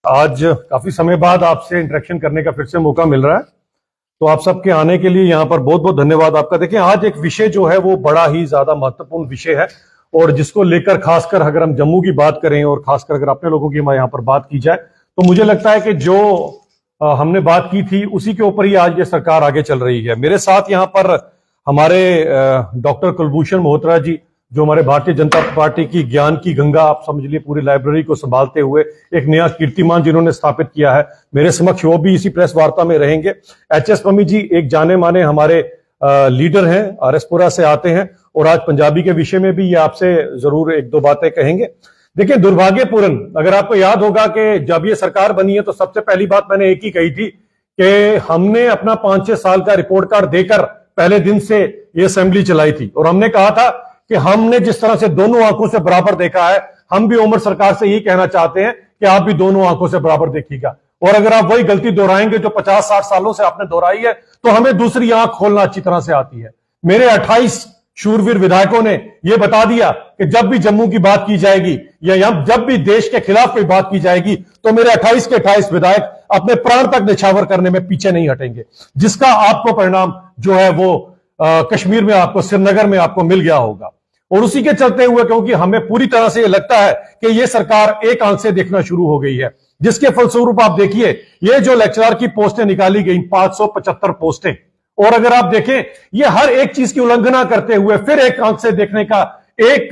आज काफी समय बाद आपसे इंटरेक्शन करने का फिर से मौका मिल रहा है, तो आप सबके आने के लिए यहाँ पर बहुत बहुत धन्यवाद आपका। देखिए, आज एक विषय जो है वो बड़ा ही ज्यादा महत्वपूर्ण विषय है और जिसको लेकर खासकर अगर हम जम्मू की बात करें और खासकर अगर अपने लोगों की यहाँ पर बात की जाए तो मुझे लगता है कि जो हमने बात की थी उसी के ऊपर ही आज ये सरकार आगे चल रही है। मेरे साथ यहाँ पर हमारे डॉक्टर कुलभूषण मोहत्रा जी, जो हमारे भारतीय जनता पार्टी की ज्ञान की गंगा आप समझ लिए पूरी लाइब्रेरी को संभालते हुए एक नया कीर्तिमान जिन्होंने स्थापित किया है, मेरे समक्ष वो भी इसी प्रेस वार्ता में रहेंगे। एचएस पमी जी एक जाने माने हमारे लीडर हैं, आरएसपुरा से आते हैं और आज पंजाबी के विषय में भी ये आपसे जरूर एक दो बातें कहेंगे। देखिए, दुर्भाग्यपूर्ण, अगर आपको याद होगा कि जब ये सरकार बनी है तो सबसे पहली बात मैंने एक ही कही थी कि हमने अपना 5-6 साल का रिपोर्ट कार्ड देकर पहले दिन से ये असेंबली चलाई थी और हमने कहा था कि हमने जिस तरह से दोनों आंखों से बराबर देखा है, हम भी उमर सरकार से यही कहना चाहते हैं कि आप भी दोनों आंखों से बराबर देखिएगा। और अगर आप वही गलती दोहराएंगे जो 50-60 सालों से आपने दोहराई है तो हमें दूसरी आंख खोलना अच्छी तरह से आती है। मेरे 28 शूरवीर विधायकों ने यह बता दिया कि जब भी जम्मू की बात की जाएगी या जब भी देश के खिलाफ कोई बात की जाएगी तो मेरे 28 के 28 विधायक अपने प्राण तक निछावर करने में पीछे नहीं हटेंगे, जिसका आपको परिणाम जो है वो कश्मीर में आपको, श्रीनगर में आपको मिल गया होगा। और उसी के चलते हुए, क्योंकि हमें पूरी तरह से ये लगता है कि ये सरकार एक आंख से देखना शुरू हो गई है, जिसके फलस्वरूप आप देखिए ये जो लेक्चरर की पोस्टें निकाली गई 575 पोस्टें, और अगर आप देखें ये हर एक चीज की उल्लंघना करते हुए फिर एक आंख से देखने का एक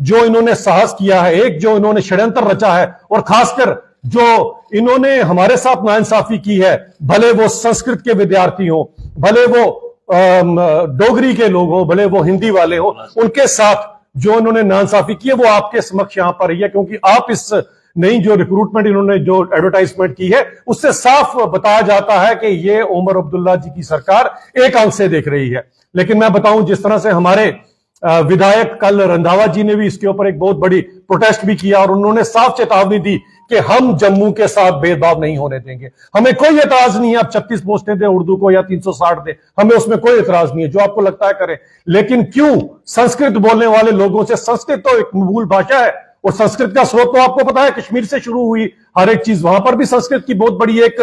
जो इन्होंने साहस किया है, एक जो इन्होंने षड्यंत्र रचा है और खासकर जो इन्होंने हमारे साथ नाइंसाफी की है, भले वो संस्कृत के विद्यार्थी हो, भले वो डोगरी के लोग हो, भले वो हिंदी वाले हो, उनके साथ जो इन्होंने नाइंसाफी की है वो आपके समक्ष यहां पर है, क्योंकि आप इस नई जो रिक्रूटमेंट इन्होंने जो एडवर्टाइजमेंट की है उससे साफ बताया जाता है कि ये उमर अब्दुल्ला जी की सरकार एक आंख से देख रही है। लेकिन मैं बताऊं, जिस तरह से हमारे विधायक कल रंधावा जी ने भी इसके ऊपर एक बहुत बड़ी प्रोटेस्ट भी किया और उन्होंने साफ चेतावनी दी कि हम जम्मू के साथ भेदभाव नहीं होने देंगे। हमें कोई एतराज नहीं है आप 36 पोस्टें दें उर्दू को या 360 दें, हमें उसमें कोई एतराज नहीं है, जो आपको लगता है करें। लेकिन क्यों संस्कृत बोलने वाले लोगों से, संस्कृत तो एक मूल भाषा है और संस्कृत का स्रोत तो आपको पता है कश्मीर से शुरू हुई हर एक चीज, वहां पर भी संस्कृत की बहुत बड़ी एक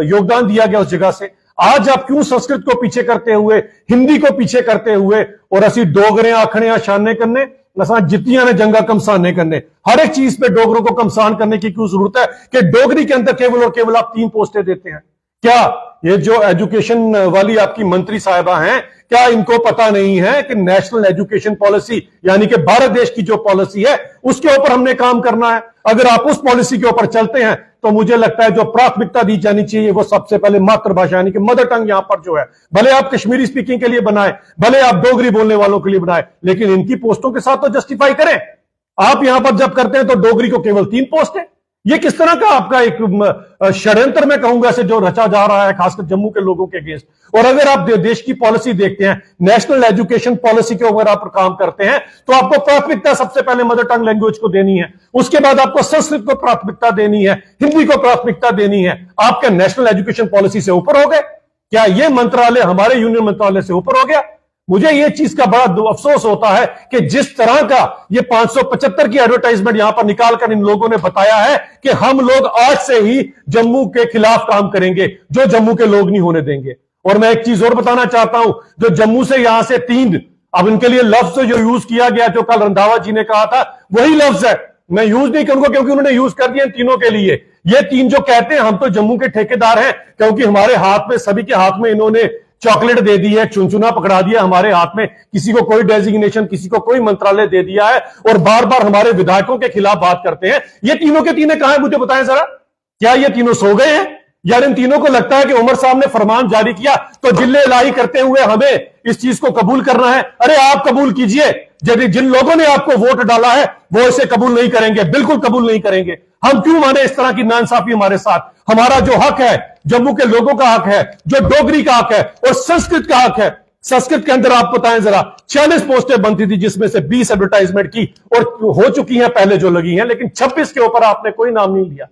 योगदान दिया गया उस जगह से। आज आप क्यों संस्कृत को पीछे करते हुए, हिंदी को पीछे करते हुए और असी डोगरे आखने शाने करने असा जितियां ने जंगा कमसाने करने, हर एक चीज पे डोगरों को कमसान करने की क्यों जरूरत है कि डोगरी के अंदर केवल और केवल आप 3 पोस्टें देते हैं? क्या ये जो एजुकेशन वाली आपकी मंत्री साहिबा हैं, क्या इनको पता नहीं है कि नेशनल एजुकेशन पॉलिसी यानी कि भारत देश की जो पॉलिसी है उसके ऊपर हमने काम करना है? अगर आप उस पॉलिसी के ऊपर चलते हैं तो मुझे लगता है जो प्राथमिकता दी जानी चाहिए वो सबसे पहले मातृभाषा यानी कि मदर टंग यहां पर जो है, भले आप कश्मीरी स्पीकिंग के लिए बनाए, भले आप डोगरी बोलने वालों के लिए बनाए, लेकिन इनकी पोस्टों के साथ तो जस्टिफाई करें। आप यहां पर जब करते हैं तो डोगरी को केवल 3 पोस्ट है। ये किस तरह का आपका एक षड्यंत्र मैं कहूंगा से जो रचा जा रहा है खासकर जम्मू के लोगों के अगेंस्ट। और अगर आप देश की पॉलिसी देखते हैं, नेशनल एजुकेशन पॉलिसी के ऊपर आप काम करते हैं तो आपको प्राथमिकता सबसे पहले मदर टंग लैंग्वेज को देनी है, उसके बाद आपको संस्कृत को प्राथमिकता देनी है, हिंदी को प्राथमिकता देनी है। आपके नेशनल एजुकेशन पॉलिसी से ऊपर हो गए क्या? ये मंत्रालय हमारे यूनियन मंत्रालय से ऊपर हो गया? मुझे ये चीज का बड़ा अफसोस होता है कि जिस तरह का ये 575 की एडवर्टाइजमेंट यहां पर निकालकर इन लोगों ने बताया है कि हम लोग आज से ही जम्मू के खिलाफ काम करेंगे, जो जम्मू के लोग नहीं होने देंगे। और मैं एक चीज और बताना चाहता हूं, जो जम्मू से यहां से 3, अब इनके लिए लफ्ज जो यूज किया गया, जो कल रंधावा जी ने कहा था वही लफ्ज है, मैं यूज नहीं करूंगा क्योंकि उन्होंने यूज कर दिया इन तीनों के लिए। ये 3 जो कहते हैं हम तो जम्मू के ठेकेदार हैं, क्योंकि हमारे हाथ में, सभी के हाथ में इन्होंने चॉकलेट दे दी है, चुनचुना पकड़ा दिया हमारे हाथ में, किसी को कोई डेजिग्नेशन, किसी को कोई मंत्रालय दे दिया है और बार बार हमारे विधायकों के खिलाफ बात करते हैं। ये तीनों के तीनों कहां है मुझे बताएं जरा? क्या ये तीनों सो गए हैं? यार इन तीनों को लगता है कि उमर साहब ने फरमान जारी किया तो जिले इलाही करते हुए हमें इस चीज को कबूल करना है। अरे आप कबूल कीजिए, जिन लोगों ने आपको वोट डाला है वो इसे कबूल नहीं करेंगे, बिल्कुल कबूल नहीं करेंगे। हम क्यों माने इस तरह की नाइंसाफी हमारे साथ? हमारा जो हक है, जम्मू के लोगों का हक है, जो डोगरी का हक है और संस्कृत का हक है। संस्कृत के अंदर आप बताएं जरा, 46 पोस्टें बनती थी जिसमें से 20 एडवर्टाइजमेंट की और हो चुकी हैं पहले जो लगी हैं, लेकिन 26 के ऊपर आपने कोई नाम नहीं लिया।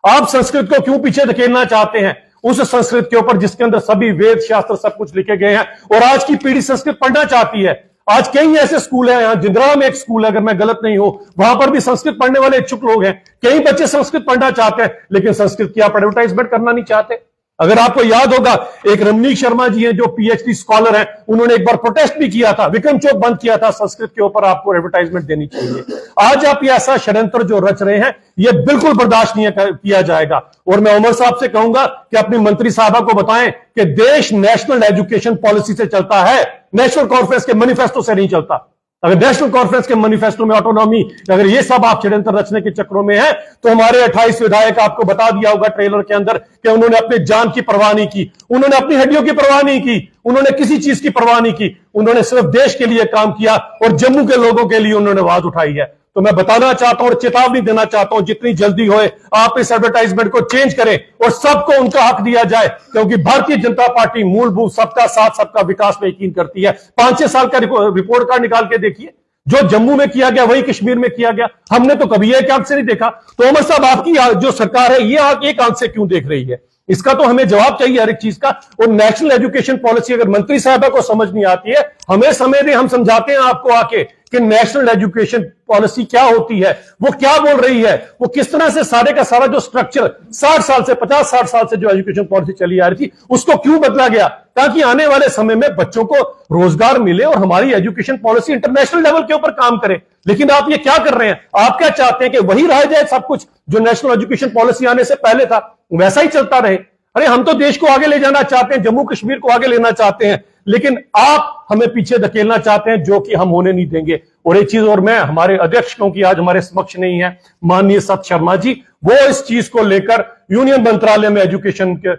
आप संस्कृत को क्यों पीछे धकेलना चाहते हैं? उस संस्कृत के ऊपर जिसके अंदर सभी वेद शास्त्र सब कुछ लिखे गए हैं और आज की पीढ़ी संस्कृत पढ़ना चाहती है। आज कई ऐसे स्कूल हैं, यहाँ जिंदरा में एक स्कूल है अगर मैं गलत नहीं हूं, वहां पर भी संस्कृत पढ़ने वाले इच्छुक लोग हैं। कई बच्चे संस्कृत पढ़ना चाहते हैं लेकिन संस्कृत की आप एडवर्टाइजमेंट करना नहीं चाहते। अगर आपको याद होगा, एक रमनीक शर्मा जी हैं जो पीएचडी स्कॉलर हैं, उन्होंने एक बार प्रोटेस्ट भी किया था, विक्रम चौक बंद किया था, संस्कृत के ऊपर आपको एडवर्टाइजमेंट देनी चाहिए। आज आप ये ऐसा षड्यंत्र जो रच रहे हैं, ये बिल्कुल बर्दाश्त नहीं किया जाएगा। और मैं उमर साहब से कहूंगा कि अपनी मंत्री साहबा को बताएं कि देश नेशनल एजुकेशन पॉलिसी से चलता है, नेशनल कॉन्फ्रेंस के मैनिफेस्टो से नहीं चलता। अगर नेशनल कॉन्फ्रेंस के मैनिफेस्टो में ऑटोनॉमी, अगर ये सब आप षड्यंत्र रचने के चक्रों में है, तो हमारे 28 विधायक आपको बता दिया होगा ट्रेलर के अंदर कि उन्होंने अपनी जान की परवाह नहीं की, उन्होंने अपनी हड्डियों की परवाह नहीं की, उन्होंने किसी चीज की परवाह नहीं की, उन्होंने सिर्फ देश के लिए काम किया और जम्मू के लोगों के लिए उन्होंने आवाज उठाई है। तो मैं बताना चाहता हूं और चेतावनी देना चाहता हूं, जितनी जल्दी होए आप इस एडवर्टाइजमेंट को चेंज करें और सबको उनका हक दिया जाए, क्योंकि भारतीय जनता पार्टी मूलभूत सबका साथ सबका विकास में यकीन करती है। 5-6 साल का रिपोर्ट कार्ड निकाल के देखिए, जो जम्मू में किया गया वही कश्मीर में किया गया। हमने तो कभी एक आंख से नहीं देखा। तो उमर साहब, आपकी जो सरकार है ये एक आंख से क्यों देख रही है? इसका तो हमें जवाब चाहिए हर एक चीज का। और नेशनल एजुकेशन पॉलिसी अगर मंत्री साहबा को समझ नहीं आती है, हमें समय दें, हम समझाते हैं आपको आके कि नेशनल एजुकेशन पॉलिसी क्या होती है, वो क्या बोल रही है, वो किस तरह से सारे का सारा जो स्ट्रक्चर 50-60 साल से जो एजुकेशन पॉलिसी चली आ रही थी उसको क्यों बदला गया, ताकि आने वाले समय में बच्चों को रोजगार मिले और हमारी एजुकेशन पॉलिसी इंटरनेशनल लेवल के ऊपर काम करे। लेकिन आप ये क्या कर रहे हैं? आप क्या चाहते हैं कि वही रह जाए सब कुछ जो नेशनल एजुकेशन पॉलिसी आने से पहले था, वैसा ही चलता रहे? अरे हम तो देश को आगे ले जाना चाहते हैं, जम्मू कश्मीर को आगे लेना चाहते हैं, लेकिन आप हमें पीछे धकेलना चाहते हैं, जो कि हम होने नहीं देंगे। और एक चीज और, मैं हमारे अध्यक्ष, क्योंकि आज हमारे समक्ष नहीं है, माननीय सत शर्मा जी, वो इस चीज को लेकर यूनियन मंत्रालय में एजुकेशन के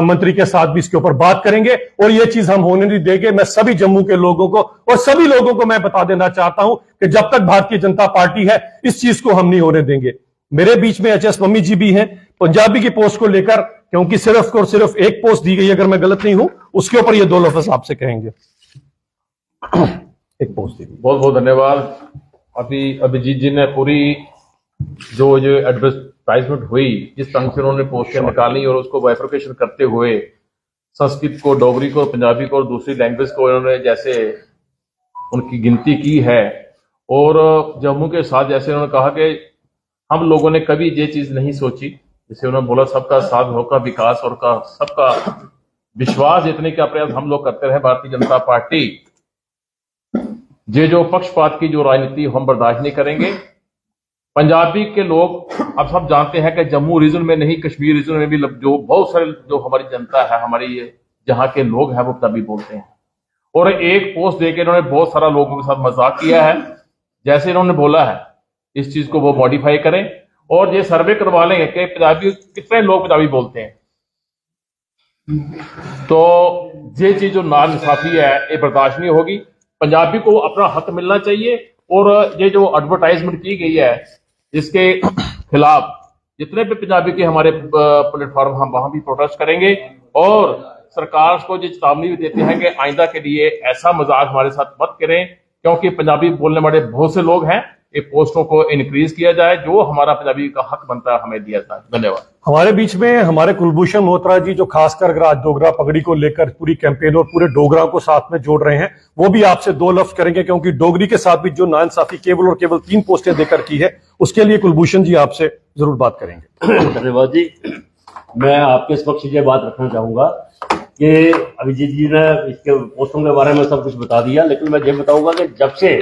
मंत्री के साथ भी इसके ऊपर बात करेंगे और ये चीज हम होने नहीं देंगे। मैं सभी जम्मू के लोगों को और सभी लोगों को मैं बता देना चाहता हूं कि जब तक भारतीय जनता पार्टी है इस चीज को हम नहीं होने देंगे। मेरे बीच में एचएस मम्मी जी भी हैं, पंजाबी की पोस्ट को लेकर, क्योंकि सिर्फ और सिर्फ एक पोस्ट दी गई अगर मैं गलत नहीं हूं, उसके ऊपर ये 2 लफ्ज आपसे कहेंगे। एक पोस्ट दी। बहुत बहुत धन्यवाद। अभी अभिजीत जी ने पूरी जो एडवर्टाइजमेंट हुई, जिस ढंग से उन्होंने पोस्टें निकाली और उसको बाइफरकेशन करते हुए संस्कृत को, डोगरी को, पंजाबी को और दूसरी लैंग्वेज को इन्होंने जैसे उनकी गिनती की है, और जम्मू के साथ जैसे उन्होंने कहा कि हम लोगों ने कभी ये चीज नहीं सोची, जैसे उन्होंने बोला सबका साथ, सबका विकास और का सबका विश्वास जीतने का प्रयास हम लोग करते रहे। भारतीय जनता पार्टी ये जो पक्षपात की जो राजनीति हम बर्दाश्त नहीं करेंगे। पंजाबी के लोग अब सब जानते हैं कि जम्मू रीजन में नहीं, कश्मीर रीजन में भी जो बहुत सारे जो हमारी जनता है, हमारी जहां के लोग हैं, वो पंजाबी बोलते हैं। और एक पोस्ट देके इन्होंने बहुत सारा लोगों के साथ मजाक किया है। जैसे इन्होंने बोला है इस चीज को वो मॉडिफाई करें और ये सर्वे करवा लेंगे कि पंजाबी कितने लोग पंजाबी बोलते हैं। तो ये चीज जो नाइंसाफी है ये बर्दाश्त नहीं होगी। पंजाबी को अपना हक मिलना चाहिए। और ये जो एडवर्टाइजमेंट की गई है इसके खिलाफ जितने भी पंजाबी के हमारे प्लेटफॉर्म, हम वहां भी प्रोटेस्ट करेंगे और सरकार को ये चेतावनी भी देते हैं कि आइंदा के लिए ऐसा मजाक हमारे साथ मत करें, क्योंकि पंजाबी बोलने वाले बहुत से लोग हैं। ये पोस्टों को इंक्रीज किया जाए, जो हमारा पंजाबी का हक बनता है हमें दिया जाए। धन्यवाद। हमारे बीच में हमारे कुलभूषण मोत्रा जी, जो खासकर अगर आज डोगरा पगड़ी को लेकर पूरी कैंपेन और पूरे डोगरा को साथ में जोड़ रहे हैं, वो भी आपसे 2 लफ्ज करेंगे, क्योंकि डोगरी के साथ भी जो नाइंसाफी केवल और केवल 3 पोस्टें देकर की है, उसके लिए कुलभूषण जी आपसे जरूर बात करेंगे। धन्यवाद जी। मैं आपके समक्ष ये बात रखना चाहूंगा कि अभिजीत जी ने इसके पोस्टों के बारे में सब कुछ बता दिया, लेकिन मैं ये बताऊंगा कि जब से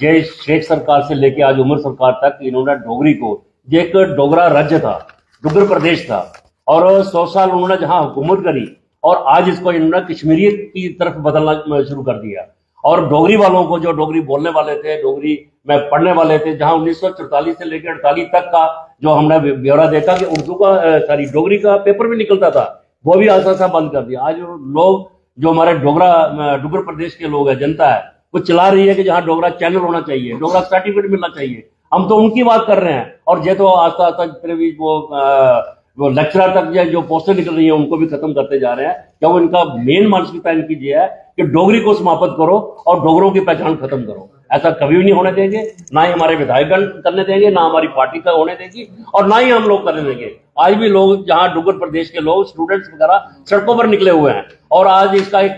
ये शेख सरकार से लेके आज उमर सरकार तक इन्होंने डोगरी को, ये एक डोगरा राज्य था, डुग्गर प्रदेश था, और 100 साल उन्होंने जहां हुकूमत करी और आज इसको इन्होंने कश्मीरियत की तरफ बदलना शुरू कर दिया। और डोगरी वालों को, जो डोगरी बोलने वाले थे, डोगरी में पढ़ने वाले थे, जहां 1944 से लेकर 48 तक का जो हमने ब्यौरा देखा कि उर्दू का डोगरी का पेपर भी निकलता था, वो भी आस्ता आस्ता बंद कर दिया। आज लोग जो हमारे डुग्गर प्रदेश के लोग हैं, जनता है, वो चला रही है कि जहां डोगरा चैनल होना चाहिए, डोगरा सर्टिफिकेट मिलना चाहिए। हम तो उनकी बात कर रहे हैं और ये तो आस्ता आस्ता जितने भी वो लेक्चरर तक जो पोस्टें निकल रही है उनको भी खत्म करते जा रहे हैं। क्या वो इनका मेन मानसिकता इनकी ये है कि डोगरी को समाप्त करो और डोगरों की पहचान खत्म करो। ऐसा कभी भी नहीं होने देंगे, ना ही हमारे विधायकगण करने देंगे, ना हमारी पार्टी का होने देगी और ना ही हम लोग करने देंगे। आज भी लोग, जहां डुग्गर प्रदेश के लोग, स्टूडेंट्स वगैरह सड़कों पर निकले हुए हैं और आज इसका एक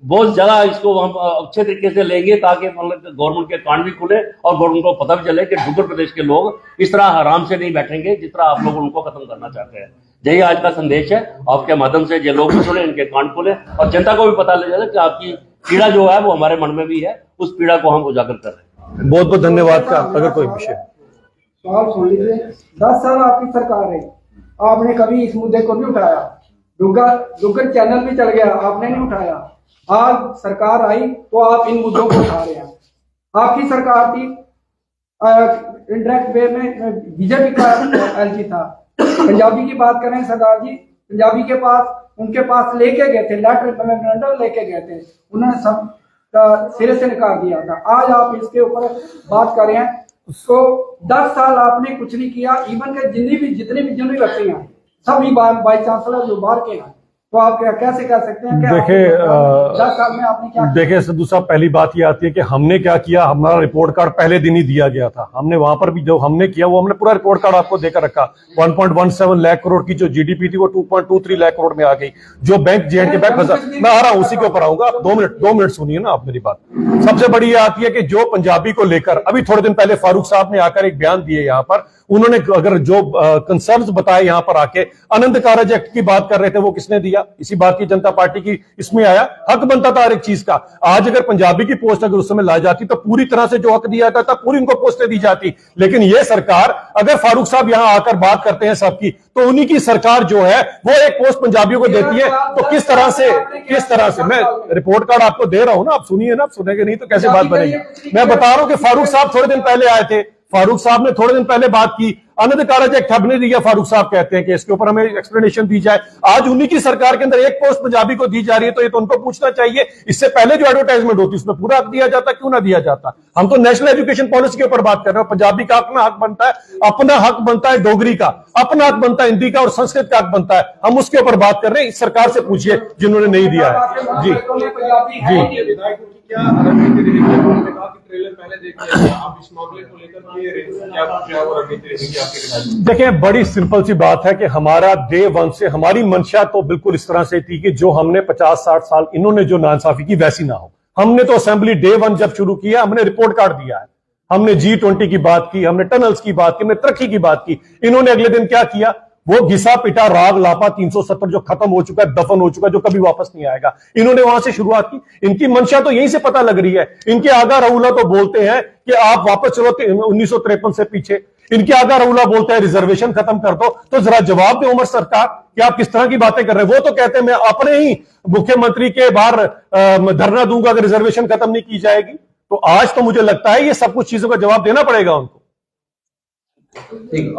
बहुत ज्यादा इसको हम अच्छे तरीके से लेंगे ताकि मतलब गवर्नमेंट के कान भी खुले और गवर्नमेंट को पता भी चले कि डुग्गर प्रदेश के लोग इस तरह आराम से नहीं बैठेंगे जिस तरह आप लोग उनको खत्म करना चाहते हैं। यही आज का संदेश है। आपके माध्यम से जो लोग भी सुने, इनके कान खुले और जनता को भी पता लग जाए कि आपकी पीड़ा जो है वो हमारे मन में भी है, उस पीड़ा को हम उजागर कर रहे हैं। बहुत बहुत धन्यवाद का। अगर कोई विषय सवाल सुन लीजिए। 10 साल आपकी सरकार है, आपने कभी इस मुद्दे को नहीं उठाया। डुग्गर चैनल भी चल गया, आपने नहीं उठाया। आज सरकार आई तो आप इन मुद्दों को उठा रहे हैं। आपकी सरकार थी, इंडायरेक्ट वे में बीजेपी का एलजी था। पंजाबी की बात करें सरदार जी, पंजाबी के पास उनके पास लेके गए थे, लेटर मेमोरेंडम लेके गए थे, उन्होंने सब सिरे से निकाल दिया था। आज आप इसके ऊपर बात कर रहे हैं। तो 10 साल आपने कुछ नहीं किया। इवन के जितनी भी यूनिवर्सिटी हैं सभी वाइस चांसलर जो बाहर के हैं, तो आप कैसे कह सकते हैं? देखिए 10 साल में आपने क्या किया? देखिए संधू साहब, पहली बात ये आती है कि हमने क्या किया। हमारा रिपोर्ट कार्ड पहले दिन ही दिया गया था। हमने वहां पर भी जो हमने किया वो हमने पूरा रिपोर्ट कार्ड आपको देकर रखा। 1.17 लाख करोड़ की जो जीडीपी थी वो 2.23 लाख करोड़ में आ गई। जो बैंक जेएंडके बैंक मैं आ रहा हूं, उसी के ऊपर आऊंगा। 2 मिनट सुनिए ना आप मेरी बात। सबसे बड़ी ये आती है कि जो पंजाबी को लेकर अभी थोड़े दिन पहले फारूक साहब ने आकर एक बयान दिए यहाँ पर, उन्होंने अगर जो कंसर्न्स बताए यहाँ पर आके, आनंद कारज एक्ट की बात कर रहे थे, वो किसने दिया? इसी बात की जनता पार्टी की इसमें आया। हक बनता था हर एक चीज का। आज अगर पंजाबी की पोस्ट अगर उस समय लाई जाती तो पूरी तरह से जो हक दिया जाता था पूरी उनको पोस्टें दी जाती। लेकिन ये सरकार, अगर फारूक साहब यहां आकर बात करते हैं सबकी, तो उन्हीं की सरकार जो है वो एक पोस्ट पंजाबियों को देती है। तो किस तरह से मैं रिपोर्ट कार्ड आपको दे रहा हूं ना, आप सुनिए ना। आप सुनेंगे नहीं तो कैसे बात बनेगी? मैं बता रहा हूं कि फारूक साहब थोड़े दिन पहले आए थे। फारूक साहब ने थोड़े दिन पहले बात की। आनंद कारज एक्ट ठग ने दिया। फारूक साहब कहते हैं कि इसके ऊपर हमें एक्सप्लेनेशन दी जाए। आज उन्हीं की सरकार के अंदर एक पोस्ट पंजाबी को दी जा रही है, तो ये तो उनको पूछना चाहिए। इससे पहले जो एडवर्टाइजमेंट होती है उसमें पूरा हक दिया जाता, क्यों ना दिया जाता? हम तो नेशनल एजुकेशन पॉलिसी के ऊपर बात कर रहे हैं। पंजाबी का अपना हक बनता है, अपना हक बनता है डोगरी का, अपना हक बनता है हिंदी का और संस्कृत का हक बनता है। हम उसके ऊपर बात कर रहे हैं। इस सरकार से पूछिए जिन्होंने नहीं दिया है। जी जी क्या रणनीति रहेगी? आपने कहा कि ट्रेलर पहले देख लिया, आप इस मामले को लेकर क्या वो रणनीति रहेगी आपके? देखिए, बड़ी सिंपल सी बात है कि हमारा डे वन से हमारी मंशा तो बिल्कुल इस तरह से थी कि जो हमने 50-60 साल इन्होंने जो नाइंसाफी की वैसी ना हो। हमने तो असेंबली डे वन जब शुरू किया, हमने रिपोर्ट कार्ड दिया है। हमने G20 की बात की, हमने टनल्स की बात की, हमने तरक्की की बात की। इन्होंने अगले दिन क्या किया? वो घिसा पिटा राग लापा 370 जो खत्म हो चुका है, दफन हो चुका है, जो कभी वापस नहीं आएगा, इन्होंने वहां से शुरुआत की। इनकी मंशा तो यहीं से पता लग रही है। इनके आगा रऊला तो बोलते हैं कि आप वापस चलो 1953 से पीछे। इनके आगा रऊला बोलते हैं रिजर्वेशन खत्म कर दो। तो जरा जवाब दे उमर सरकार कि आप किस तरह की बातें कर रहे हैं। वो तो कहते हैं मैं अपने ही मुख्यमंत्री के बाहर धरना दूंगा अगर रिजर्वेशन खत्म नहीं की जाएगी। तो आज तो मुझे लगता है ये सब कुछ चीजों का जवाब देना पड़ेगा उनको। ठीक।